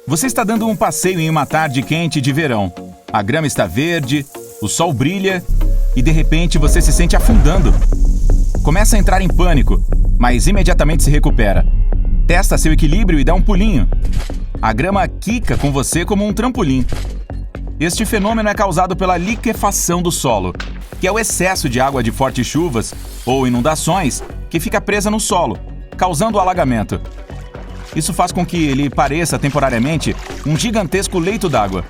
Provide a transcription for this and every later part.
Você está dando um passeio em uma tarde quente de verão. A grama está verde, o sol brilha e de repente você se sente afundando. Começa a entrar em pânico, mas imediatamente se recupera. Testa seu equilíbrio e dá um pulinho. A grama quica com você como um trampolim. Este fenômeno é causado pela liquefação do solo, que é o excesso de água de fortes chuvas ou inundações que fica presa no solo, causando o alagamento. Isso faz com que ele pareça temporariamente um gigantesco leito d'água.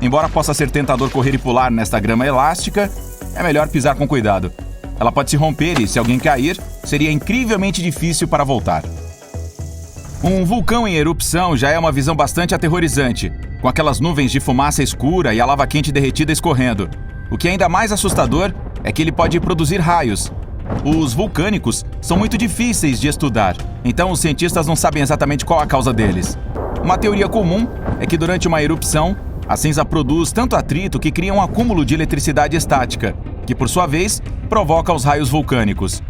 Embora possa ser tentador correr e pular nesta grama elástica, é melhor pisar com cuidado. Ela pode se romper e, se alguém cair, seria incrivelmente difícil para voltar. Um vulcão em erupção já é uma visão bastante aterrorizante, com aquelas nuvens de fumaça escura e a lava quente derretida escorrendo. O que é ainda mais assustador é que ele pode produzir raios. Os vulcânicos são muito difíceis de estudar, então os cientistas não sabem exatamente qual a causa deles. Uma teoria comum é que durante uma erupção, a cinza produz tanto atrito que cria um acúmulo de eletricidade estática, que por sua vez provoca os raios vulcânicos.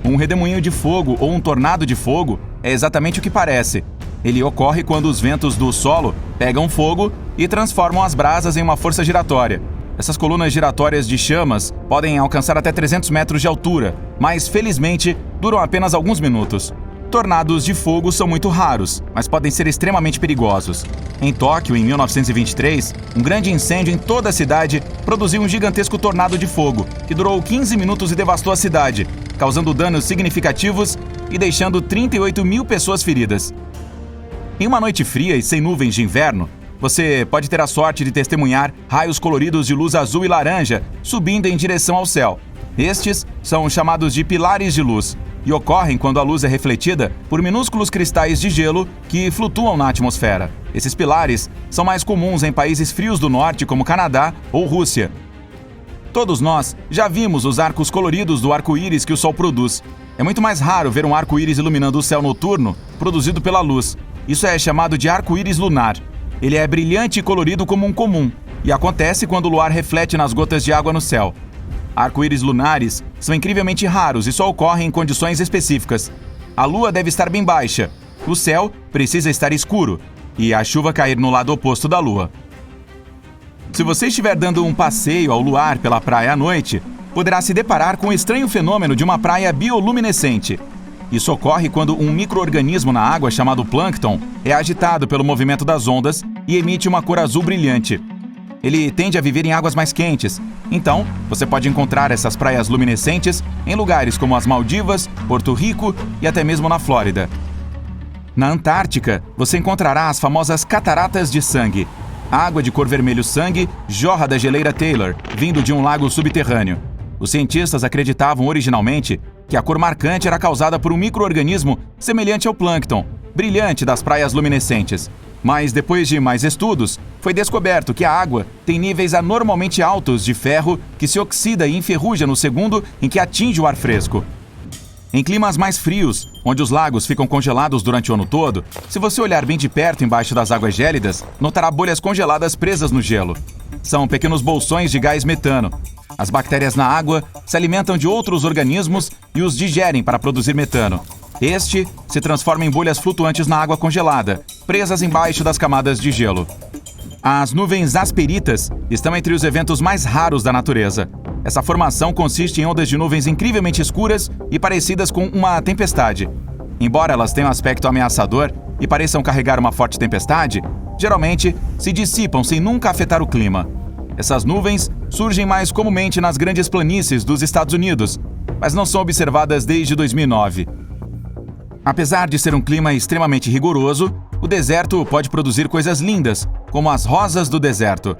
Um redemoinho de fogo ou um tornado de fogo é exatamente o que parece. Ele ocorre quando os ventos do solo pegam fogo e transformam as brasas em uma força giratória. Essas colunas giratórias de chamas podem alcançar até 300 metros de altura, mas felizmente duram apenas alguns minutos. Tornados de fogo são muito raros, mas podem ser extremamente perigosos. Em Tóquio, em 1923, um grande incêndio em toda a cidade produziu um gigantesco tornado de fogo, que durou 15 minutos e devastou a cidade, causando danos significativos e deixando 38 mil pessoas feridas. Em uma noite fria e sem nuvens de inverno, você pode ter a sorte de testemunhar raios coloridos de luz azul e laranja subindo em direção ao céu. Estes são chamados de pilares de luz e ocorrem quando a luz é refletida por minúsculos cristais de gelo que flutuam na atmosfera. Esses pilares são mais comuns em países frios do norte como Canadá ou Rússia. Todos nós já vimos os arcos coloridos do arco-íris que o Sol produz. É muito mais raro ver um arco-íris iluminando o céu noturno produzido pela luz. Isso é chamado de arco-íris lunar. Ele é brilhante e colorido como um comum, e acontece quando o luar reflete nas gotas de água no céu. Arco-íris lunares são incrivelmente raros e só ocorrem em condições específicas. A lua deve estar bem baixa, o céu precisa estar escuro, e a chuva cair no lado oposto da lua. Se você estiver dando um passeio ao luar pela praia à noite, poderá se deparar com o estranho fenômeno de uma praia bioluminescente. Isso ocorre quando um micro-organismo na água chamado plâncton é agitado pelo movimento das ondas e emite uma cor azul brilhante. Ele tende a viver em águas mais quentes, então você pode encontrar essas praias luminescentes em lugares como as Maldivas, Porto Rico e até mesmo na Flórida. Na Antártica, você encontrará as famosas cataratas de sangue. A água de cor vermelho sangue jorra da geleira Taylor, vindo de um lago subterrâneo. Os cientistas acreditavam originalmente que a cor marcante era causada por um micro-organismo semelhante ao plâncton, brilhante das praias luminescentes. Mas depois de mais estudos, foi descoberto que a água tem níveis anormalmente altos de ferro que se oxida e enferruja no segundo em que atinge o ar fresco. Em climas mais frios, onde os lagos ficam congelados durante o ano todo, se você olhar bem de perto embaixo das águas gélidas, notará bolhas congeladas presas no gelo. São pequenos bolsões de gás metano. As bactérias na água se alimentam de outros organismos e os digerem para produzir metano. Este se transforma em bolhas flutuantes na água congelada, presas embaixo das camadas de gelo. As nuvens asperitas estão entre os eventos mais raros da natureza. Essa formação consiste em ondas de nuvens incrivelmente escuras e parecidas com uma tempestade. Embora elas tenham aspecto ameaçador e pareçam carregar uma forte tempestade, geralmente se dissipam sem nunca afetar o clima. Essas nuvens surgem mais comumente nas grandes planícies dos Estados Unidos, mas não são observadas desde 2009. Apesar de ser um clima extremamente rigoroso, o deserto pode produzir coisas lindas, como as rosas do deserto.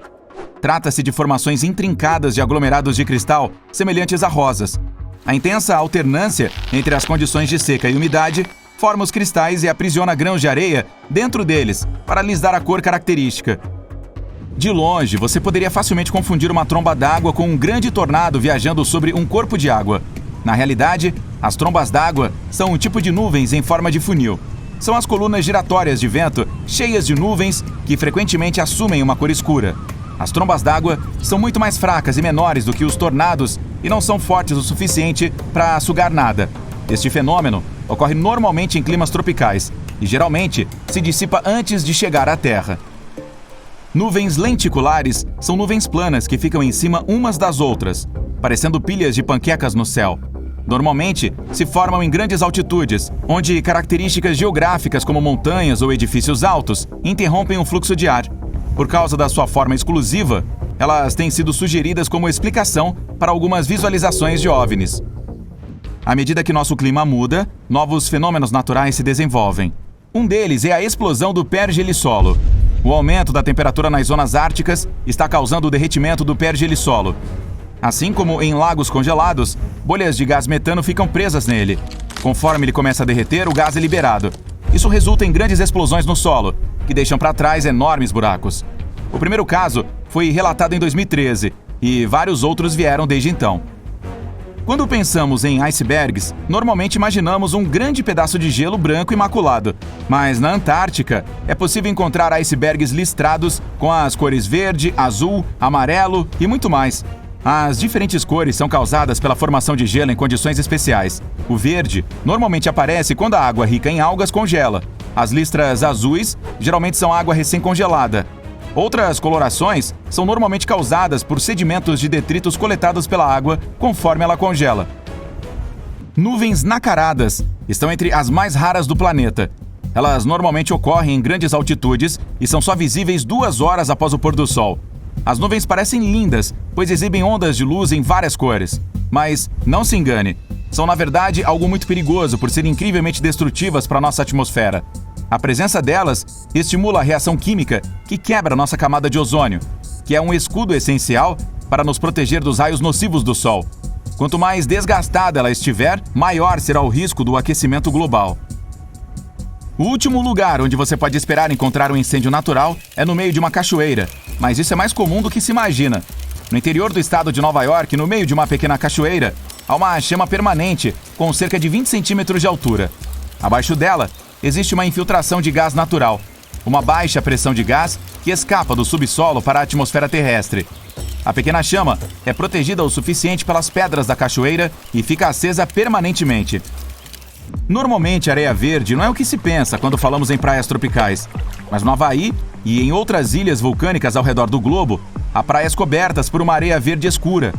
Trata-se de formações intrincadas de aglomerados de cristal semelhantes a rosas. A intensa alternância entre as condições de seca e umidade forma os cristais e aprisiona grãos de areia dentro deles para lhes dar a cor característica. De longe, você poderia facilmente confundir uma tromba d'água com um grande tornado viajando sobre um corpo de água. Na realidade, as trombas d'água são um tipo de nuvens em forma de funil. São as colunas giratórias de vento cheias de nuvens que frequentemente assumem uma cor escura. As trombas d'água são muito mais fracas e menores do que os tornados e não são fortes o suficiente para sugar nada. Este fenômeno ocorre normalmente em climas tropicais. e geralmente se dissipa antes de chegar à Terra. Nuvens lenticulares são nuvens planas que ficam em cima umas das outras, parecendo pilhas de panquecas no céu. Normalmente, se formam em grandes altitudes, onde características geográficas como montanhas ou edifícios altos interrompem o fluxo de ar. Por causa da sua forma exclusiva, elas têm sido sugeridas como explicação para algumas visualizações de OVNIs. À medida que nosso clima muda, novos fenômenos naturais se desenvolvem. Um deles é a explosão do pergelissolo. O aumento da temperatura nas zonas árticas está causando o derretimento do pergelissolo. Assim como em lagos congelados, bolhas de gás metano ficam presas nele. Conforme ele começa a derreter, o gás é liberado. Isso resulta em grandes explosões no solo, que deixam para trás enormes buracos. O primeiro caso foi relatado em 2013 e vários outros vieram desde então. Quando pensamos em icebergs, normalmente imaginamos um grande pedaço de gelo branco imaculado. Mas na Antártica, é possível encontrar icebergs listrados com as cores verde, azul, amarelo e muito mais. As diferentes cores são causadas pela formação de gelo em condições especiais. O verde normalmente aparece quando a água rica em algas congela. As listras azuis geralmente são água recém-congelada. Outras colorações são normalmente causadas por sedimentos de detritos coletados pela água conforme ela congela. Nuvens nacaradas estão entre as mais raras do planeta. Elas normalmente ocorrem em grandes altitudes e são só visíveis 2 horas após o pôr do sol. As nuvens parecem lindas, pois exibem ondas de luz em várias cores. Mas não se engane, são na verdade algo muito perigoso por serem incrivelmente destrutivas para a nossa atmosfera. A presença delas estimula a reação química que quebra nossa camada de ozônio, que é um escudo essencial para nos proteger dos raios nocivos do Sol. Quanto mais desgastada ela estiver, maior será o risco do aquecimento global. O último lugar onde você pode esperar encontrar um incêndio natural é no meio de uma cachoeira, mas isso é mais comum do que se imagina. No interior do estado de Nova York, no meio de uma pequena cachoeira, há uma chama permanente com cerca de 20 centímetros de altura. Abaixo dela, existe uma infiltração de gás natural, uma baixa pressão de gás que escapa do subsolo para a atmosfera terrestre. A pequena chama é protegida o suficiente pelas pedras da cachoeira e fica acesa permanentemente. Normalmente, areia verde não é o que se pensa quando falamos em praias tropicais, mas no Havaí e em outras ilhas vulcânicas ao redor do globo, há praias cobertas por uma areia verde escura.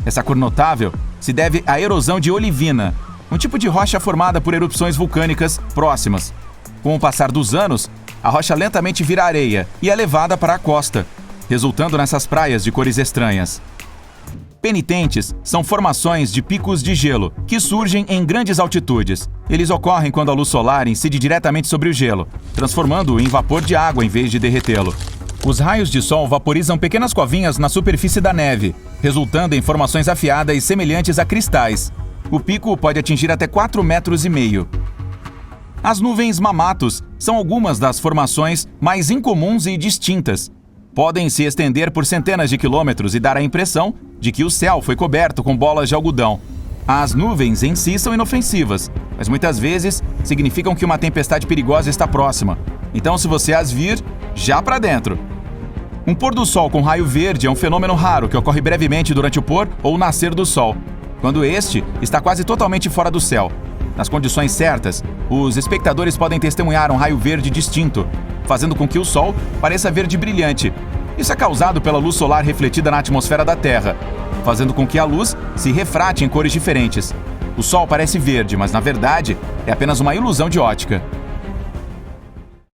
Essa cor notável se deve à erosão de olivina, um tipo de rocha formada por erupções vulcânicas próximas. Com o passar dos anos, a rocha lentamente vira areia e é levada para a costa, resultando nessas praias de cores estranhas. Penitentes são formações de picos de gelo que surgem em grandes altitudes. Eles ocorrem quando a luz solar incide diretamente sobre o gelo, transformando-o em vapor de água em vez de derretê-lo. Os raios de sol vaporizam pequenas covinhas na superfície da neve, resultando em formações afiadas semelhantes a cristais. O pico pode atingir até 4,5 metros. As nuvens mamatos são algumas das formações mais incomuns e distintas. Podem se estender por centenas de quilômetros e dar a impressão de que o céu foi coberto com bolas de algodão. As nuvens em si são inofensivas, mas muitas vezes significam que uma tempestade perigosa está próxima. Então, se você as vir, já para dentro. Um pôr do sol com raio verde é um fenômeno raro que ocorre brevemente durante o pôr ou nascer do sol, quando este está quase totalmente fora do céu. Nas condições certas, os espectadores podem testemunhar um raio verde distinto, fazendo com que o Sol pareça verde brilhante. Isso é causado pela luz solar refletida na atmosfera da Terra, fazendo com que a luz se refrate em cores diferentes. O Sol parece verde, mas na verdade é apenas uma ilusão de ótica.